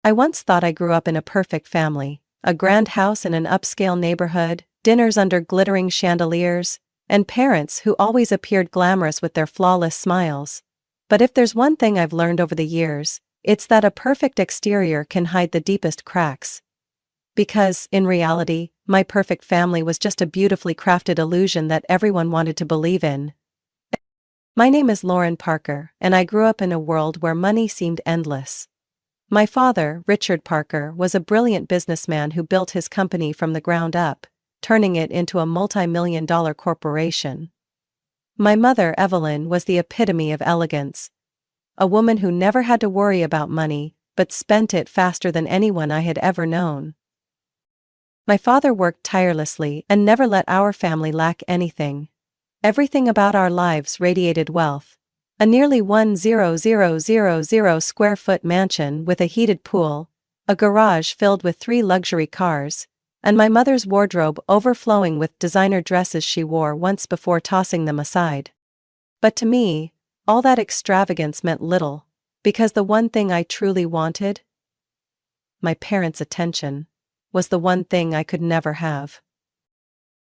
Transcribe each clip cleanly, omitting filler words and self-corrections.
I once thought I grew up in a perfect family, a grand house in an upscale neighborhood, dinners under glittering chandeliers, and parents who always appeared glamorous with their flawless smiles. But if there's one thing I've learned over the years, it's that a perfect exterior can hide the deepest cracks. Because, in reality, my perfect family was just a beautifully crafted illusion that everyone wanted to believe in. My name is Lauren Parker, and I grew up in a world where money seemed endless. My father, Richard Parker, was a brilliant businessman who built his company from the ground up, turning it into a multi-million-dollar corporation. My mother, Evelyn, was the epitome of elegance. A woman who never had to worry about money, but spent it faster than anyone I had ever known. My father worked tirelessly and never let our family lack anything. Everything about our lives radiated wealth. A nearly 1,000 square foot mansion with a heated pool, a garage filled with 3 luxury cars, and my mother's wardrobe overflowing with designer dresses she wore once before tossing them aside. But to me, all that extravagance meant little, because the one thing I truly wanted, my parents' attention, was the one thing I could never have.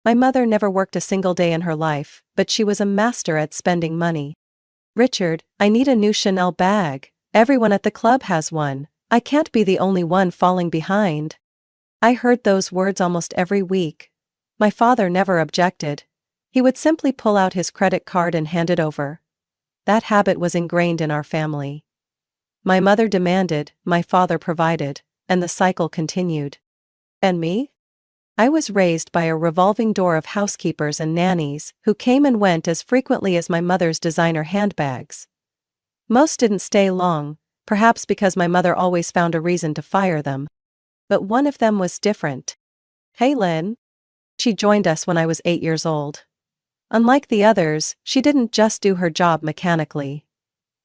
My mother never worked a single day in her life, but she was a master at spending money. "Richard, I need a new Chanel bag. Everyone at the club has one. I can't be the only one falling behind." I heard those words almost every week. My father never objected. He would simply pull out his credit card and hand it over. That habit was ingrained in our family. My mother demanded, my father provided, and the cycle continued. And me? I was raised by a revolving door of housekeepers and nannies who came and went as frequently as my mother's designer handbags. Most didn't stay long, perhaps because my mother always found a reason to fire them. But one of them was different. "Hey, Lynn." She joined us when I was 8 years old. Unlike the others, she didn't just do her job mechanically.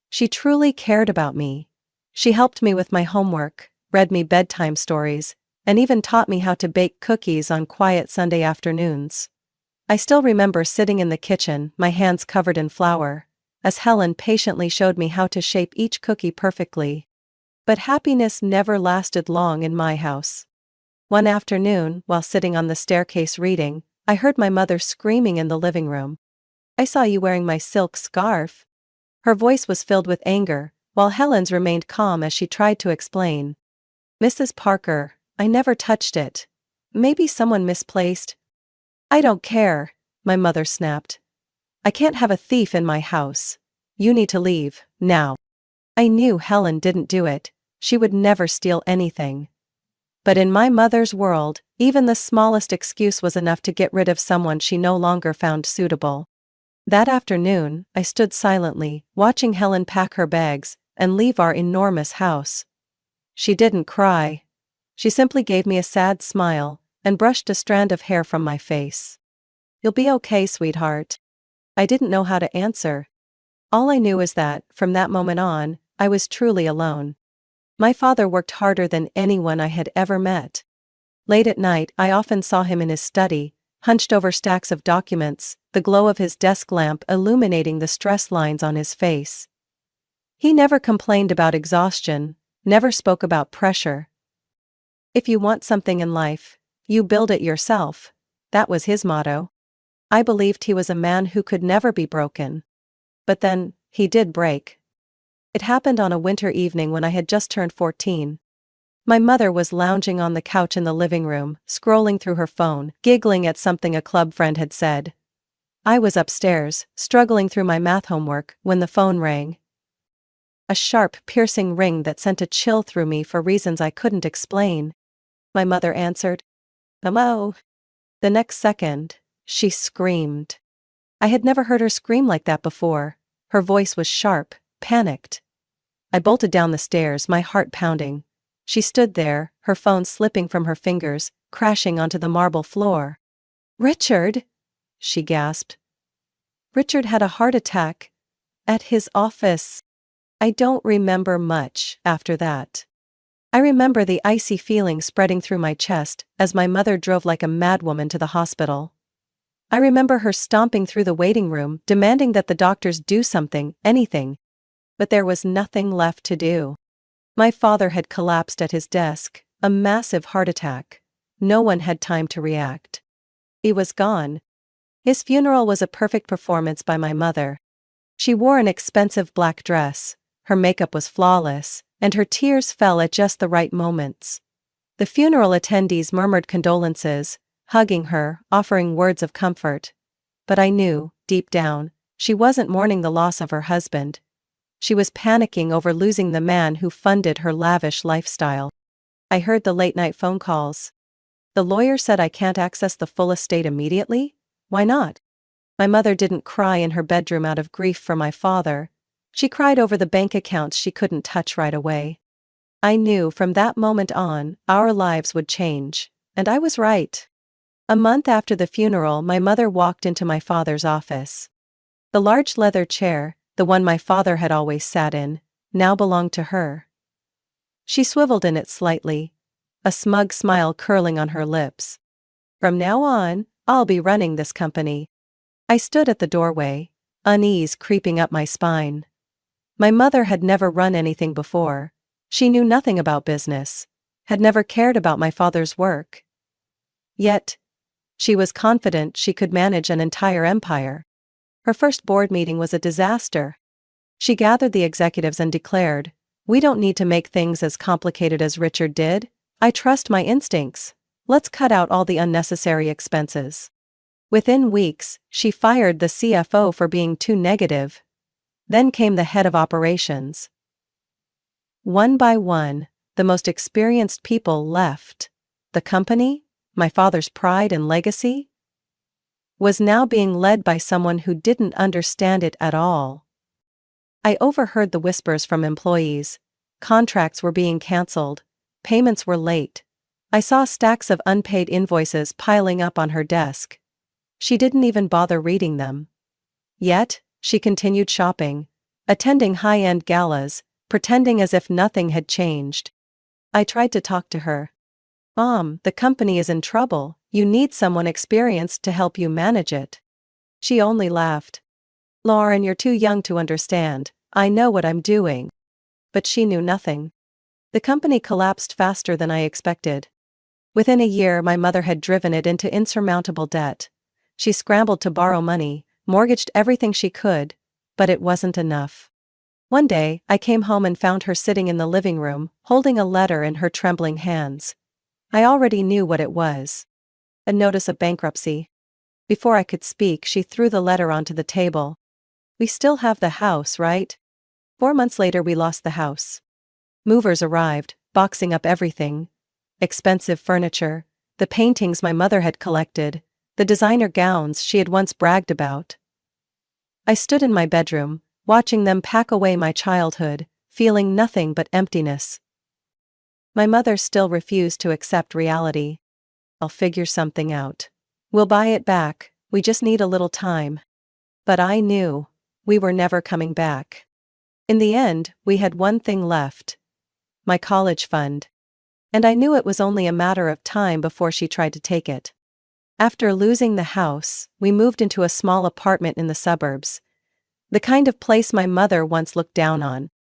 She truly cared about me. She helped me with my homework, read me bedtime stories, and even taught me how to bake cookies on quiet Sunday afternoons. I still remember sitting in the kitchen, my hands covered in flour, as Helen patiently showed me how to shape each cookie perfectly. But happiness never lasted long in my house. One afternoon, while sitting on the staircase reading, I heard my mother screaming in the living room. "I saw you wearing my silk scarf." Her voice was filled with anger, while Helen's remained calm as she tried to explain. "Mrs. Parker, I never touched it. Maybe someone misplaced." "I don't care," my mother snapped. "I can't have a thief in my house. You need to leave, now." I knew Helen didn't do it. She would never steal anything. But in my mother's world, even the smallest excuse was enough to get rid of someone she no longer found suitable. That afternoon, I stood silently, watching Helen pack her bags and leave our enormous house. She didn't cry. She simply gave me a sad smile and brushed a strand of hair from my face. "You'll be okay, sweetheart." I didn't know how to answer. All I knew is that, from that moment on, I was truly alone. My father worked harder than anyone I had ever met. Late at night, I often saw him in his study, hunched over stacks of documents, the glow of his desk lamp illuminating the stress lines on his face. He never complained about exhaustion, never spoke about pressure. "If you want something in life, you build it yourself." That was his motto. I believed he was a man who could never be broken. But then, he did break. It happened on a winter evening when I had just turned 14. My mother was lounging on the couch in the living room, scrolling through her phone, giggling at something a club friend had said. I was upstairs, struggling through my math homework, when the phone rang. A sharp, piercing ring that sent a chill through me for reasons I couldn't explain. My mother answered. "Hello." The next second, she screamed. I had never heard her scream like that before. Her voice was sharp, panicked. I bolted down the stairs, my heart pounding. She stood there, her phone slipping from her fingers, crashing onto the marble floor. "Richard!" she gasped. "Richard had a heart attack. At his office." I don't remember much after that. I remember the icy feeling spreading through my chest as my mother drove like a madwoman to the hospital. I remember her stomping through the waiting room, demanding that the doctors do something, anything. But there was nothing left to do. My father had collapsed at his desk, a massive heart attack. No one had time to react. He was gone. His funeral was a perfect performance by my mother. She wore an expensive black dress, her makeup was flawless, and her tears fell at just the right moments. The funeral attendees murmured condolences, hugging her, offering words of comfort. But I knew, deep down, she wasn't mourning the loss of her husband. She was panicking over losing the man who funded her lavish lifestyle. I heard the late-night phone calls. The lawyer said I can't access the full estate immediately? Why not? My mother didn't cry in her bedroom out of grief for my father. She cried over the bank accounts she couldn't touch right away. I knew from that moment on, our lives would change, and I was right. A month after the funeral, my mother walked into my father's office. The large leather chair, the one my father had always sat in, now belonged to her. She swiveled in it slightly, a smug smile curling on her lips. From now on, I'll be running this company. I stood at the doorway, unease creeping up my spine. My mother had never run anything before. She knew nothing about business, had never cared about my father's work. Yet, she was confident she could manage an entire empire. Her first board meeting was a disaster. She gathered the executives and declared, "We don't need to make things as complicated as Richard did. I trust my instincts. Let's cut out all the unnecessary expenses." Within weeks, she fired the CFO for being too negative. Then came the head of operations. One by one, the most experienced people left. The company, my father's pride and legacy, was now being led by someone who didn't understand it at all. I overheard the whispers from employees. Contracts were being cancelled. Payments were late. I saw stacks of unpaid invoices piling up on her desk. She didn't even bother reading them. Yet, she continued shopping, attending high-end galas, pretending as if nothing had changed. I tried to talk to her. "Mom, the company is in trouble. You need someone experienced to help you manage it." She only laughed. "Lauren, you're too young to understand. I know what I'm doing." But she knew nothing. The company collapsed faster than I expected. Within a year, my mother had driven it into insurmountable debt. She scrambled to borrow money, mortgaged everything she could, but it wasn't enough. One day, I came home and found her sitting in the living room, holding a letter in her trembling hands. I already knew what it was. A notice of bankruptcy. Before I could speak, she threw the letter onto the table. "We still have the house, right?" 4 months later, we lost the house. Movers arrived, boxing up everything. Expensive furniture, the paintings my mother had collected, the designer gowns she had once bragged about. I stood in my bedroom, watching them pack away my childhood, feeling nothing but emptiness. My mother still refused to accept reality. "I'll figure something out. We'll buy it back, we just need a little time." But I knew, we were never coming back. In the end, we had one thing left. My college fund. And I knew it was only a matter of time before she tried to take it. After losing the house, we moved into a small apartment in the suburbs. The kind of place my mother once looked down on.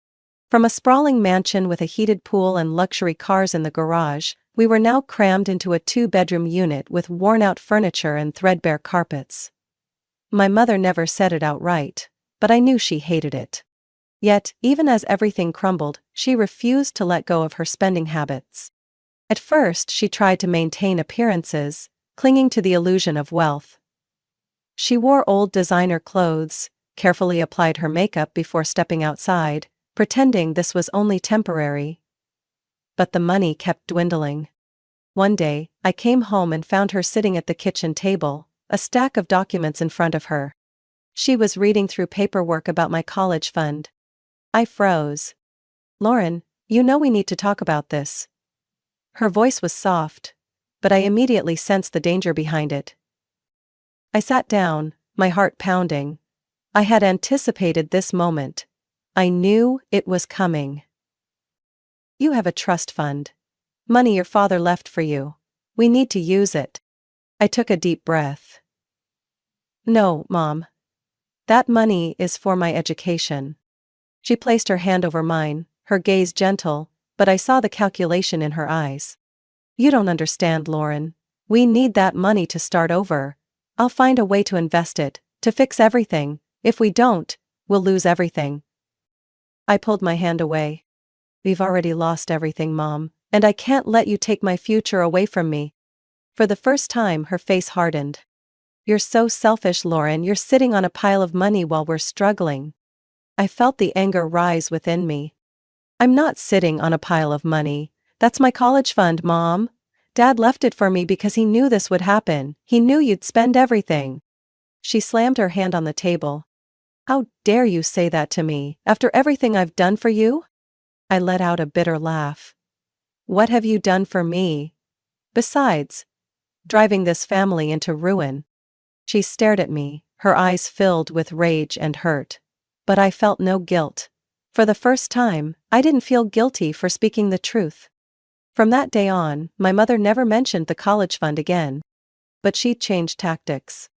From a sprawling mansion with a heated pool and luxury cars in the garage, we were now crammed into a 2-bedroom unit with worn-out furniture and threadbare carpets. My mother never said it outright, but I knew she hated it. Yet, even as everything crumbled, she refused to let go of her spending habits. At first, she tried to maintain appearances, clinging to the illusion of wealth. She wore old designer clothes, carefully applied her makeup before stepping outside, pretending this was only temporary. But the money kept dwindling. One day, I came home and found her sitting at the kitchen table, a stack of documents in front of her. She was reading through paperwork about my college fund. I froze. "Lauren, you know we need to talk about this." Her voice was soft, but I immediately sensed the danger behind it. I sat down, my heart pounding. I had anticipated this moment. I knew it was coming. "You have a trust fund. Money your father left for you. We need to use it." I took a deep breath. "No, Mom. That money is for my education." She placed her hand over mine, her gaze gentle, but I saw the calculation in her eyes. You don't understand, Lauren. We need that money to start over. I'll find a way to invest it, to fix everything. If we don't, we'll lose everything. I pulled my hand away. We've already lost everything, Mom, and I can't let you take my future away from me. For the first time, her face hardened. You're so selfish, Lauren. You're sitting on a pile of money while we're struggling. I felt the anger rise within me. I'm not sitting on a pile of money. That's my college fund, Mom. Dad left it for me because he knew this would happen. He knew you'd spend everything. She slammed her hand on the table. How dare you say that to me, after everything I've done for you? I let out a bitter laugh. What have you done for me? Besides driving this family into ruin. She stared at me, her eyes filled with rage and hurt. But I felt no guilt. For the first time, I didn't feel guilty for speaking the truth. From that day on, my mother never mentioned the college fund again. But she changed tactics.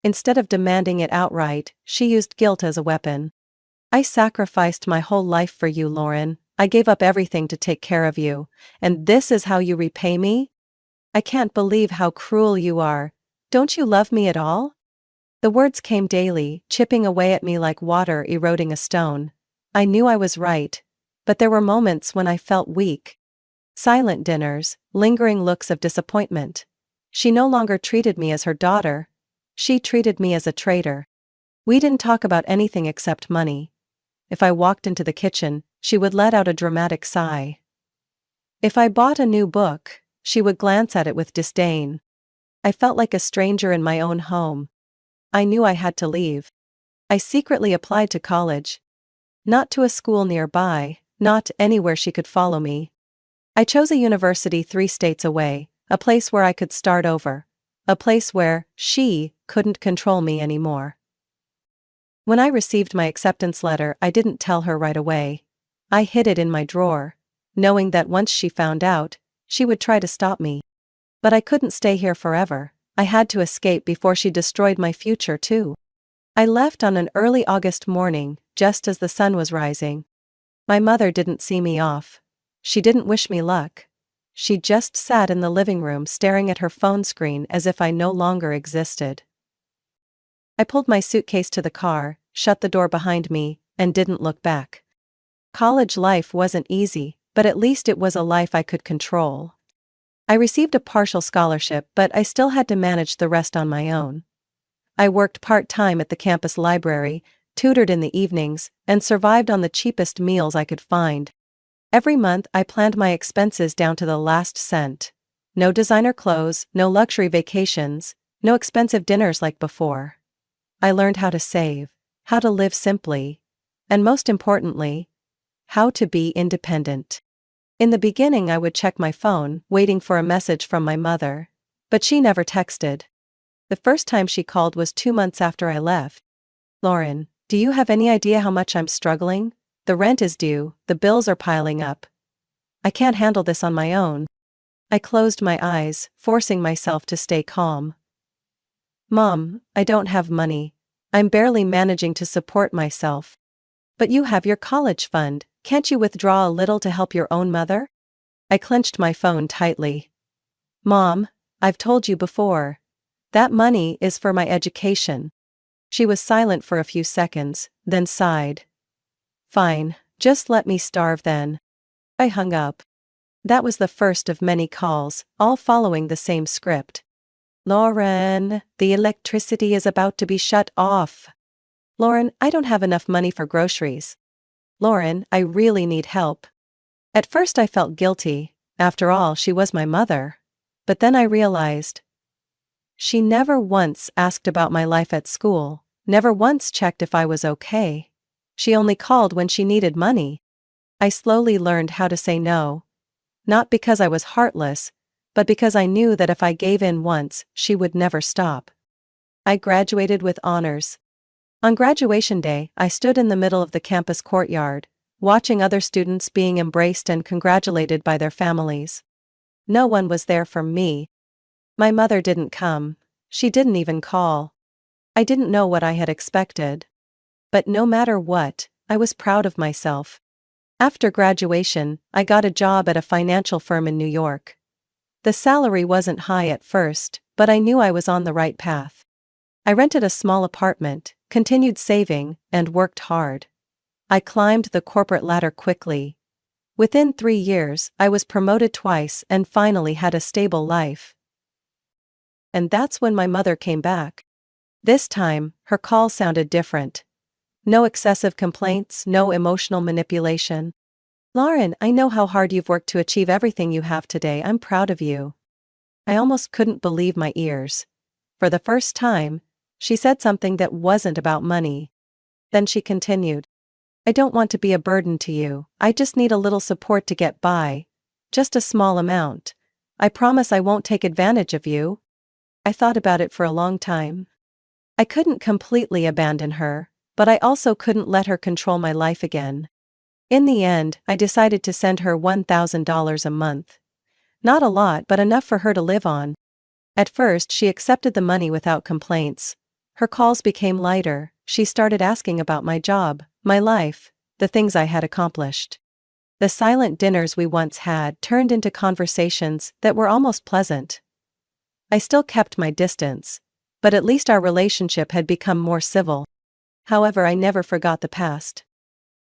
Instead of demanding it outright, she used guilt as a weapon. I sacrificed my whole life for you, Lauren. I gave up everything to take care of you, and this is how you repay me? I can't believe how cruel you are. Don't you love me at all? The words came daily, chipping away at me like water eroding a stone. I knew I was right, but there were moments when I felt weak. Silent dinners, lingering looks of disappointment. She no longer treated me as her daughter. She treated me as a traitor. We didn't talk about anything except money. If I walked into the kitchen, she would let out a dramatic sigh. If I bought a new book, she would glance at it with disdain. I felt like a stranger in my own home. I knew I had to leave. I secretly applied to college. Not to a school nearby, not anywhere she could follow me. I chose a university 3 states away, a place where I could start over. A place where she couldn't control me anymore. When I received my acceptance letter, I didn't tell her right away. I hid it in my drawer, knowing that once she found out, she would try to stop me. But I couldn't stay here forever. I had to escape before she destroyed my future too. I left on an early August morning, just as the sun was rising. My mother didn't see me off. She didn't wish me luck. She just sat in the living room staring at her phone screen as if I no longer existed. I pulled my suitcase to the car, shut the door behind me, and didn't look back. College life wasn't easy, but at least it was a life I could control. I received a partial scholarship, but I still had to manage the rest on my own. I worked part-time at the campus library, tutored in the evenings, and survived on the cheapest meals I could find. Every month I planned my expenses down to the last cent. No designer clothes, no luxury vacations, no expensive dinners like before. I learned how to save, how to live simply, and most importantly, how to be independent. In the beginning I would check my phone, waiting for a message from my mother. But she never texted. The first time she called was 2 months after I left. Lauren, do you have any idea how much I'm struggling? The rent is due, the bills are piling up. I can't handle this on my own. I closed my eyes, forcing myself to stay calm. Mom, I don't have money. I'm barely managing to support myself. But you have your college fund, can't you withdraw a little to help your own mother? I clenched my phone tightly. Mom, I've told you before. That money is for my education. She was silent for a few seconds, then sighed. Fine, just let me starve then. I hung up. That was the first of many calls, all following the same script. Lauren, the electricity is about to be shut off. Lauren, I don't have enough money for groceries. Lauren, I really need help. At first I felt guilty. After all, she was my mother. But then I realized. She never once asked about my life at school, never once checked if I was okay. She only called when she needed money. I slowly learned how to say no. Not because I was heartless, but because I knew that if I gave in once, she would never stop. I graduated with honors. On graduation day, I stood in the middle of the campus courtyard, watching other students being embraced and congratulated by their families. No one was there for me. My mother didn't come. She didn't even call. I didn't know what I had expected. But no matter what, I was proud of myself. After graduation, I got a job at a financial firm in New York. The salary wasn't high at first, but I knew I was on the right path. I rented a small apartment, continued saving, and worked hard. I climbed the corporate ladder quickly. Within 3 years, I was promoted twice and finally had a stable life. And that's when my mother came back. This time, her call sounded different. No excessive complaints, no emotional manipulation. "Lauren, I know how hard you've worked to achieve everything you have today. I'm proud of you." I almost couldn't believe my ears. For the first time, she said something that wasn't about money. Then she continued, "I don't want to be a burden to you. I just need a little support to get by. Just a small amount. I promise I won't take advantage of you." I thought about it for a long time. I couldn't completely abandon her, but I also couldn't let her control my life again. In the end, I decided to send her $1,000 a month. Not a lot, but enough for her to live on. At first, she accepted the money without complaints. Her calls became lighter. She started asking about my job, my life, the things I had accomplished. The silent dinners we once had turned into conversations that were almost pleasant. I still kept my distance, but at least our relationship had become more civil. However, I never forgot the past.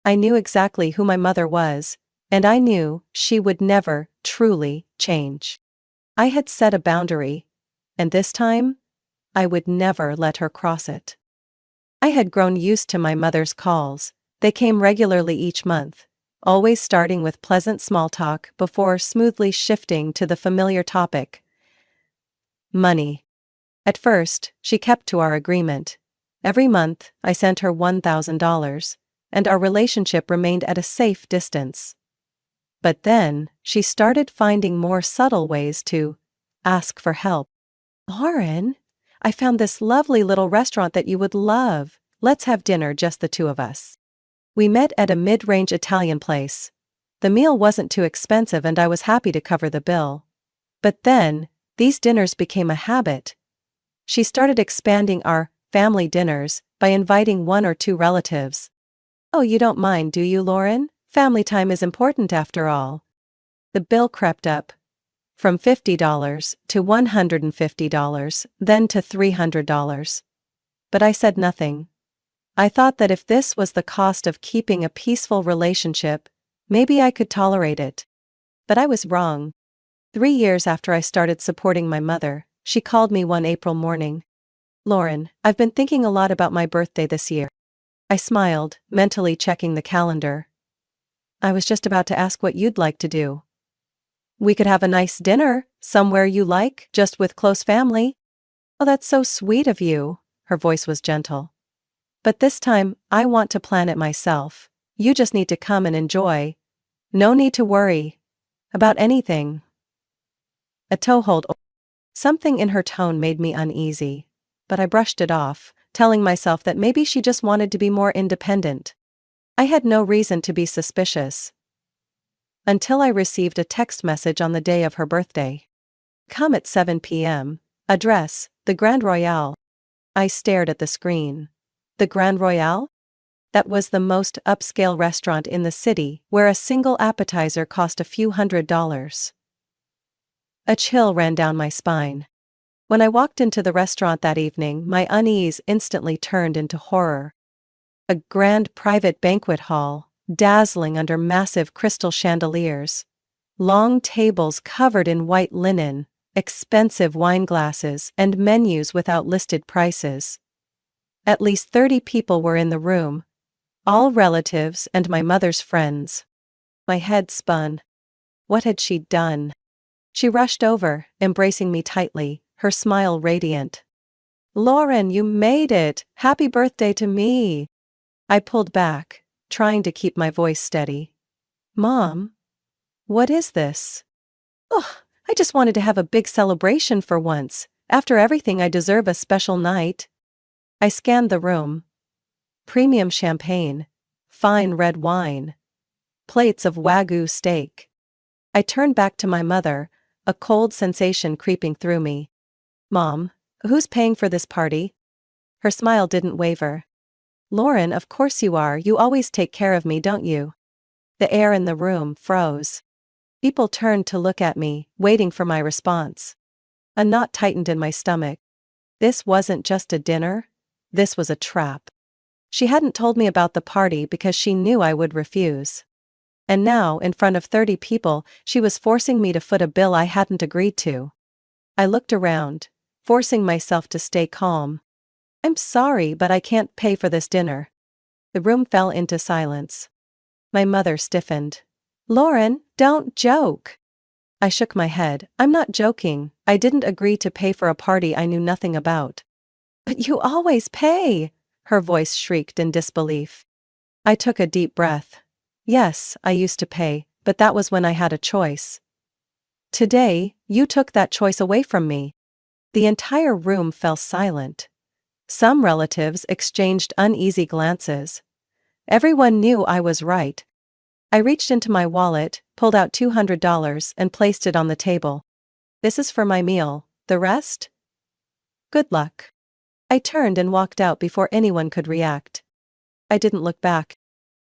I knew exactly who my mother was, and I knew she would never truly change. I had set a boundary, and this time, I would never let her cross it. I had grown used to my mother's calls. They came regularly each month, always starting with pleasant small talk before smoothly shifting to the familiar topic: money. At first, she kept to our agreement. Every month, I sent her $1,000, and our relationship remained at a safe distance. But then, she started finding more subtle ways to ask for help. "Lauren, I found this lovely little restaurant that you would love. Let's have dinner, just the two of us." We met at a mid-range Italian place. The meal wasn't too expensive and I was happy to cover the bill. But then, these dinners became a habit. She started expanding our family dinners by inviting 1 or 2 relatives. "Oh, you don't mind, do you, Lauren? Family time is important after all." The bill crept up. From $50 to $150, then to $300. But I said nothing. I thought that if this was the cost of keeping a peaceful relationship, maybe I could tolerate it. But I was wrong. 3 years after I started supporting my mother, she called me one April morning. "Lauren, I've been thinking a lot about my birthday this year." I smiled, mentally checking the calendar. "I was just about to ask what you'd like to do." "We could have a nice dinner, somewhere you like, just with close family." "Oh, that's so sweet of you." Her voice was gentle. "But this time, I want to plan it myself. You just need to come and enjoy. No need to worry about anything." A toehold. Something in her tone made me uneasy, but I brushed it off, telling myself that maybe she just wanted to be more independent. I had no reason to be suspicious. Until I received a text message on the day of her birthday. "Come at 7 p.m. Address, the Grand Royale." I stared at the screen. The Grand Royale? That was the most upscale restaurant in the city, where a single appetizer cost a few $100s. A chill ran down my spine. When I walked into the restaurant that evening, my unease instantly turned into horror. A grand private banquet hall, dazzling under massive crystal chandeliers. Long tables covered in white linen, expensive wine glasses, and menus without listed prices. At least 30 people were in the room. All relatives and my mother's friends. My head spun. What had she done? She rushed over, embracing me tightly, her smile radiant. "Lauren, you made it! Happy birthday to me!" I pulled back, trying to keep my voice steady. "Mom? What is this?" "Ugh, I just wanted to have a big celebration for once. After everything, I deserve a special night." I scanned the room. Premium champagne, fine red wine, plates of Wagyu steak. I turned back to my mother, a cold sensation creeping through me. "Mom, who's paying for this party?" Her smile didn't waver. "Lauren, of course you are. You always take care of me, don't you?" The air in the room froze. People turned to look at me, waiting for my response. A knot tightened in my stomach. This wasn't just a dinner. This was a trap. She hadn't told me about the party because she knew I would refuse. And now, in front of 30 people, she was forcing me to foot a bill I hadn't agreed to. I looked around, forcing myself to stay calm. "I'm sorry, but I can't pay for this dinner." The room fell into silence. My mother stiffened. "Lauren, don't joke." I shook my head. "I'm not joking. I didn't agree to pay for a party I knew nothing about." "But you always pay," her voice shrieked in disbelief. I took a deep breath. Yes, I used to pay, but that was when I had a choice. Today, you took that choice away from me. The entire room fell silent. Some relatives exchanged uneasy glances. Everyone knew I was right. I reached into my wallet, pulled out $200, and placed it on the table. "This is for my meal. The rest? Good luck." I turned and walked out before anyone could react. I didn't look back.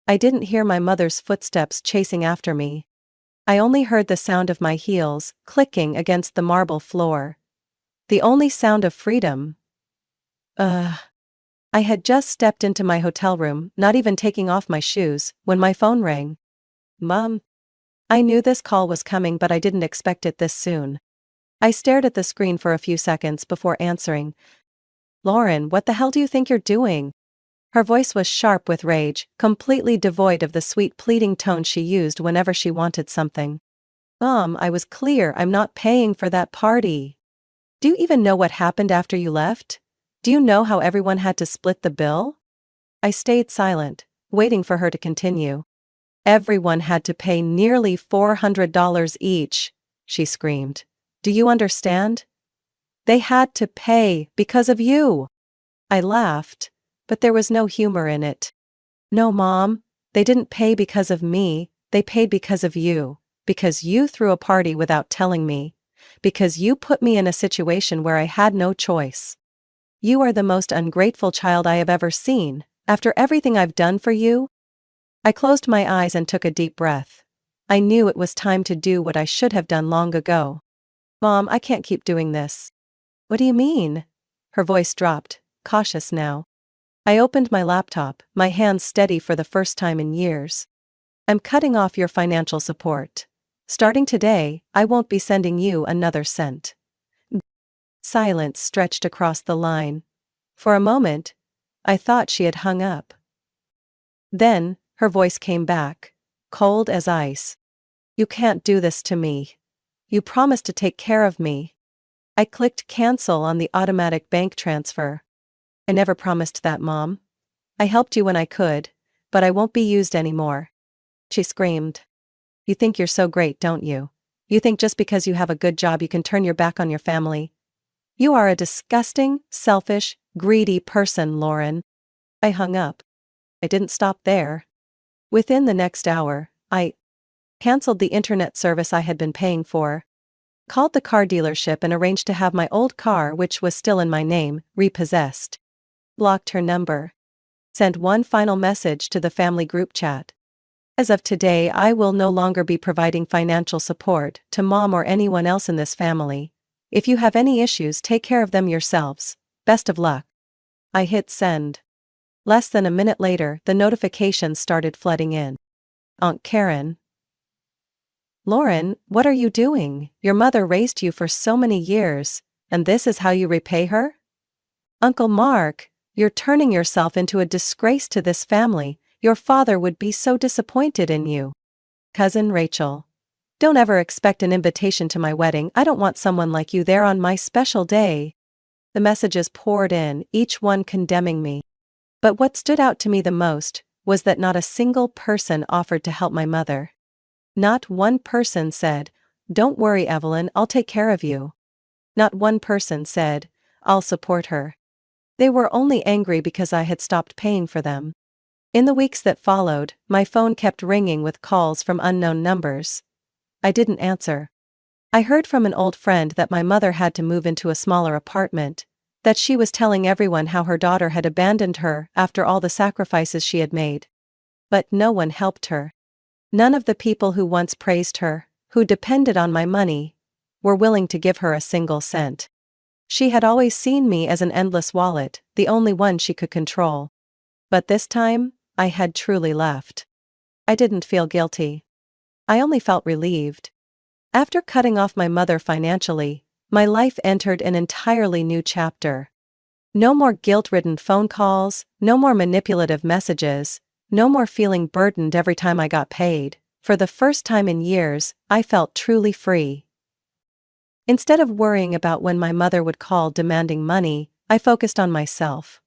I didn't hear my mother's footsteps chasing after me. I only heard the sound of my heels clicking against the marble floor. The only sound of freedom. I had just stepped into my hotel room, not even taking off my shoes, when my phone rang. "Mom." I knew this call was coming, but I didn't expect it this soon. I stared at the screen for a few seconds before answering. "Lauren, what the hell do you think you're doing?" Her voice was sharp with rage, completely devoid of the sweet pleading tone she used whenever she wanted something. "Mom, I was clear, I'm not paying for that party." "Do you even know what happened after you left? Do you know how everyone had to split the bill?" I stayed silent, waiting for her to continue. "Everyone had to pay nearly $400 each," she screamed. "Do you understand? They had to pay because of you." I laughed, but there was no humor in it. "No, Mom, they didn't pay because of me, they paid because of you, because you threw a party without telling me, because you put me in a situation where I had no choice. You are the most ungrateful child I have ever seen, after everything I've done for you." I closed my eyes and took a deep breath. I knew it was time to do what I should have done long ago. "Mom, I can't keep doing this." "What do you mean?" Her voice dropped, cautious now. I opened my laptop, my hands steady for the first time in years. "I'm cutting off your financial support. Starting today, I won't be sending you another cent." Silence stretched across the line. For a moment, I thought she had hung up. Then, her voice came back, cold as ice. "You can't do this to me. You promised to take care of me." I clicked cancel on the automatic bank transfer. "I never promised that, Mom. I helped you when I could, but I won't be used anymore." She screamed. "You think you're so great, don't you? You think just because you have a good job you can turn your back on your family? You are a disgusting, selfish, greedy person, Lauren." I hung up. I didn't stop there. Within the next hour, I canceled the internet service I had been paying for, called the car dealership and arranged to have my old car, which was still in my name, repossessed. Blocked her number. Sent one final message to the family group chat. "As of today, I will no longer be providing financial support to Mom or anyone else in this family. If you have any issues, take care of them yourselves. Best of luck." I hit send. Less than a minute later, the notifications started flooding in. Aunt Karen. "Lauren, what are you doing? Your mother raised you for so many years, and this is how you repay her? Uncle Mark, you're turning yourself into a disgrace to this family. Your father would be so disappointed in you. Cousin Rachel. Don't ever expect an invitation to my wedding. I don't want someone like you there on my special day." The messages poured in, each one condemning me. But what stood out to me the most was that not a single person offered to help my mother. Not one person said, "Don't worry, Evelyn, I'll take care of you." Not one person said, "I'll support her." They were only angry because I had stopped paying for them. In the weeks that followed, my phone kept ringing with calls from unknown numbers. I didn't answer. I heard from an old friend that my mother had to move into a smaller apartment, that she was telling everyone how her daughter had abandoned her after all the sacrifices she had made. But no one helped her. None of the people who once praised her, who depended on my money, were willing to give her a single cent. She had always seen me as an endless wallet, the only one she could control. But this time, I had truly left. I didn't feel guilty. I only felt relieved. After cutting off my mother financially, my life entered an entirely new chapter. No more guilt-ridden phone calls, no more manipulative messages, no more feeling burdened every time I got paid. For the first time in years, I felt truly free. Instead of worrying about when my mother would call demanding money, I focused on myself.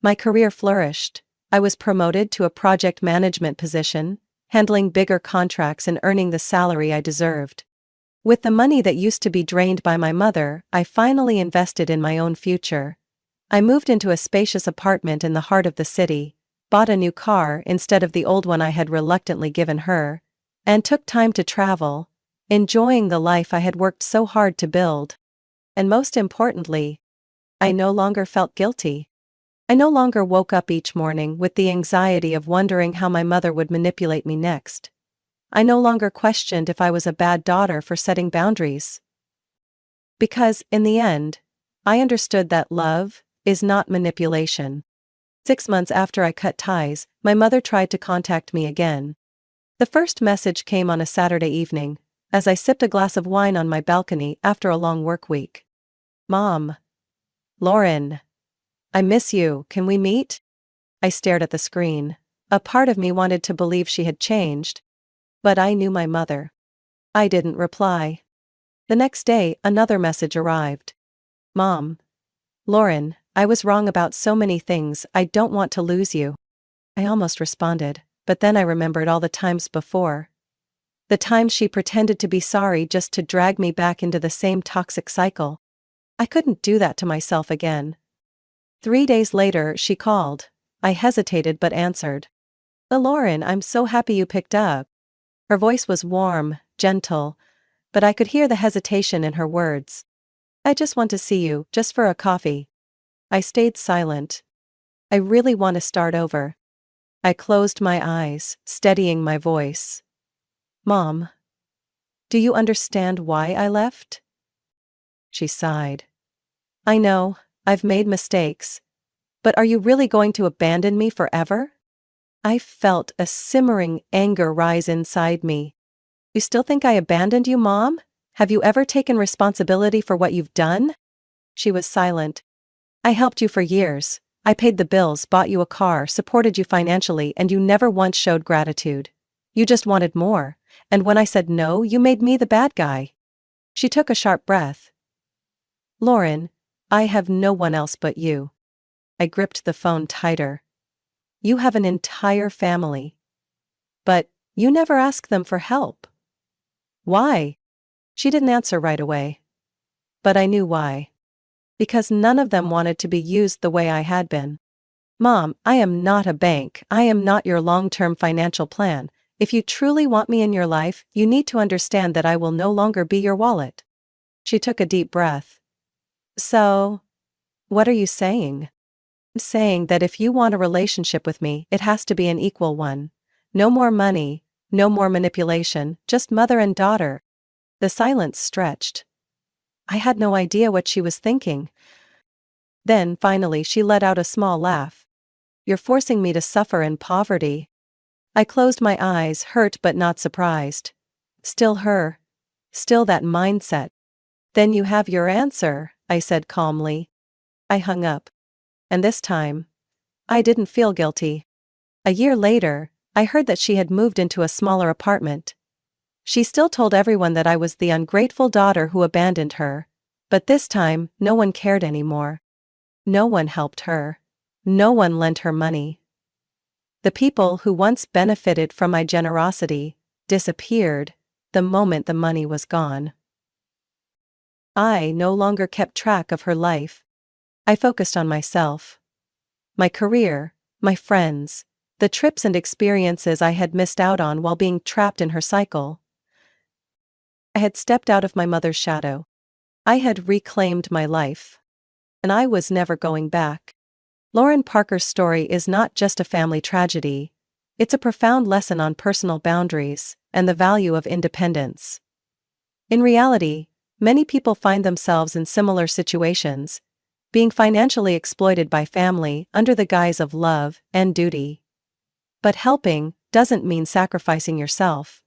My career flourished. I was promoted to a project management position, handling bigger contracts and earning the salary I deserved. With the money that used to be drained by my mother, I finally invested in my own future. I moved into a spacious apartment in the heart of the city, bought a new car instead of the old one I had reluctantly given her, and took time to travel, enjoying the life I had worked so hard to build. And most importantly, I no longer felt guilty. I no longer woke up each morning with the anxiety of wondering how my mother would manipulate me next. I no longer questioned if I was a bad daughter for setting boundaries. Because, in the end, I understood that love is not manipulation. 6 months after I cut ties, my mother tried to contact me again. The first message came on a Saturday evening, as I sipped a glass of wine on my balcony after a long work week. "Mom. Lauren. I miss you, can we meet?" I stared at the screen. A part of me wanted to believe she had changed. But I knew my mother. I didn't reply. The next day, another message arrived. "Mom. Lauren, I was wrong about so many things, I don't want to lose you." I almost responded, but then I remembered all the times before. The times she pretended to be sorry just to drag me back into the same toxic cycle. I couldn't do that to myself again. 3 days later, she called. I hesitated but answered. "Lauren, I'm so happy you picked up." Her voice was warm, gentle, but I could hear the hesitation in her words. "I just want to see you, just for a coffee." I stayed silent. I really want to start over. I closed my eyes, steadying my voice. "Mom. Do you understand why I left?" She sighed. "I know, I've made mistakes. But are you really going to abandon me forever?" I felt a simmering anger rise inside me. "You still think I abandoned you, Mom? Have you ever taken responsibility for what you've done?" She was silent. "I helped you for years. I paid the bills, bought you a car, supported you financially, and you never once showed gratitude. You just wanted more, and when I said no, you made me the bad guy." She took a sharp breath. "Lauren, I have no one else but you." I gripped the phone tighter. "You have an entire family. But you never ask them for help." "Why?" She didn't answer right away. But I knew why. Because none of them wanted to be used the way I had been. "Mom, I am not a bank, I am not your long-term financial plan. If you truly want me in your life, you need to understand that I will no longer be your wallet." She took a deep breath. "So, what are you saying?" "I'm saying that if you want a relationship with me, it has to be an equal one. No more money, no more manipulation, just mother and daughter." The silence stretched. I had no idea what she was thinking. Then, finally, she let out a small laugh. "You're forcing me to suffer in poverty." I closed my eyes, hurt but not surprised. Still her. Still that mindset. "Then you have your answer," I said calmly. I hung up. And this time, I didn't feel guilty. A year later, I heard that she had moved into a smaller apartment. She still told everyone that I was the ungrateful daughter who abandoned her. But this time, no one cared anymore. No one helped her. No one lent her money. The people who once benefited from my generosity disappeared the moment the money was gone. I no longer kept track of her life. I focused on myself. My career, my friends, the trips and experiences I had missed out on while being trapped in her cycle. I had stepped out of my mother's shadow. I had reclaimed my life. And I was never going back. Lauren Parker's story is not just a family tragedy. It's a profound lesson on personal boundaries and the value of independence. In reality, many people find themselves in similar situations, being financially exploited by family under the guise of love and duty. But helping doesn't mean sacrificing yourself.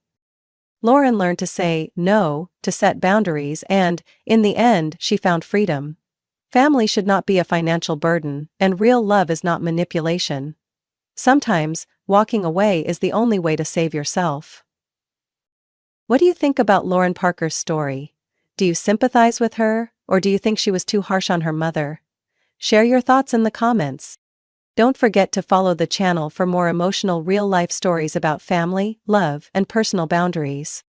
Lauren learned to say no, to set boundaries, and, in the end, she found freedom. Family should not be a financial burden, and real love is not manipulation. Sometimes, walking away is the only way to save yourself. What do you think about Lauren Parker's story? Do you sympathize with her, or do you think she was too harsh on her mother? Share your thoughts in the comments. Don't forget to follow the channel for more emotional real-life stories about family, love, and personal boundaries.